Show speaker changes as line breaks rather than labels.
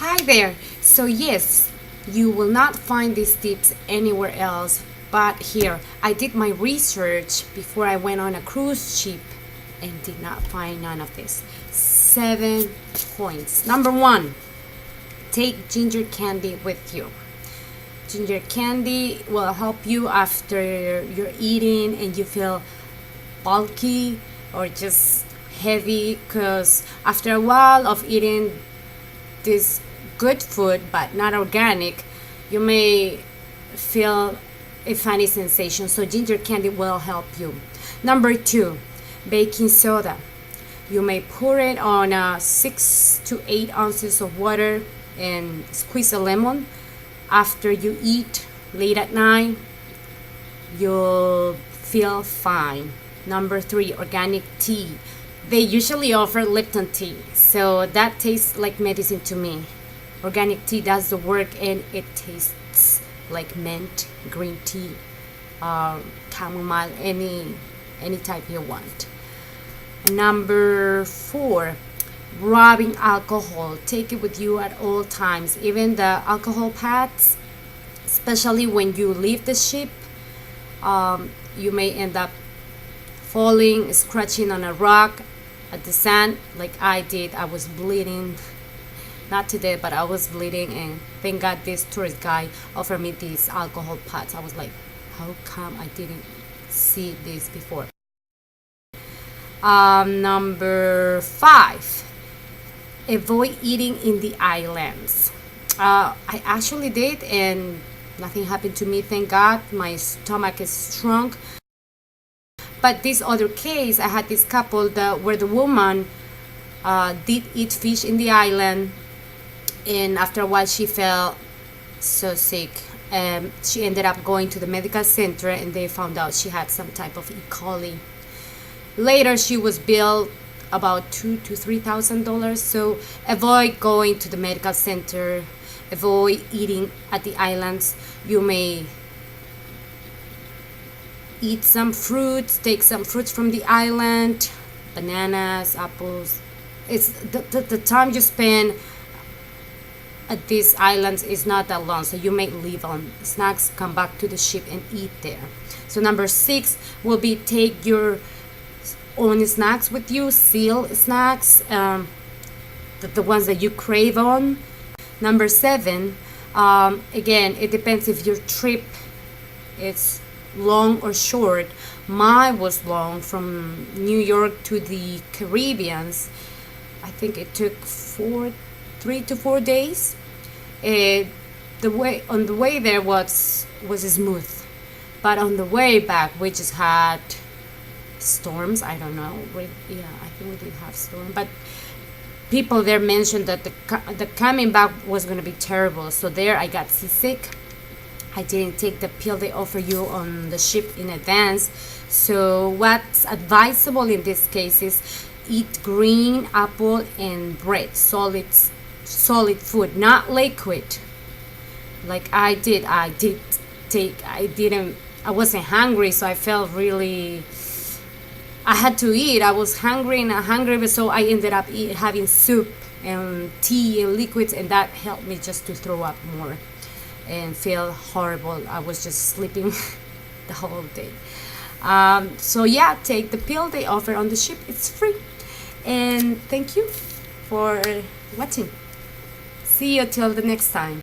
Hi there. So yes, you will not find these tips anywhere else but here. I did my research before I went on a cruise ship and did not find none of this. 7 points. Number 1, take ginger candy with you. Ginger candy will help you after you're eating and you feel bulky or just heavy, because after a while of eating this good food but not organic, you may feel a funny sensation. So ginger candy will help you. Number 2, baking soda. You may pour it on 6 to 8 ounces of water and squeeze a lemon. After you eat late at night, you'll feel fine. Number 3, organic tea. They usually offer Lipton tea, so that tastes like medicine to me. Organic tea does the work and it tastes like mint, green tea, chamomile, any type you want. Number 4, rubbing alcohol. Take it with you at all times, even the alcohol pads, especially when you leave the ship. You may end up falling, scratching on a rock at the sand like I did. I was bleeding, not today, but I was bleeding, and thank God this tourist guy offered me these alcohol pads. I was like, how come I didn't see this before? Number 5, avoid eating in the islands. I actually did, and nothing happened to me, thank God. My stomach is strong. But this other case, I had this couple where the woman did eat fish in the island, and after a while she felt so sick. She ended up going to the medical center, and they found out she had some type of E. coli. Later, she was billed about $2,000 to $3,000. So avoid going to the medical center. Avoid eating at the islands. You may eat some fruits, take some fruits from the island, bananas, apples. It's the time you spend at these islands is not that long, so you may leave on snacks, come back to the ship and eat there. So number 6 will be take your own snacks with you, seal snacks, the ones that you crave on. Number 7, again, it depends if your trip is long or short. Mine was long, from New York to the Caribbeans. I think it took 3 to 4 days. The way there was smooth, but on the way back we just had storms. I don't know. I think we did have storm, but people there mentioned that the coming back was going to be terrible. So there I got seasick. I didn't take the pill they offer you on the ship in advance. So what's advisable in this case is eat green, apple, and bread, solid food, not liquid like I did. I wasn't hungry, so I felt really, I had to eat. I was hungry and hungry, so I ended up having soup and tea and liquids, and that helped me just to throw up more and feel horrible. I was just sleeping the whole day. So yeah, take the pill they offer on the ship. It's free. And thank you for watching. See you till the next time.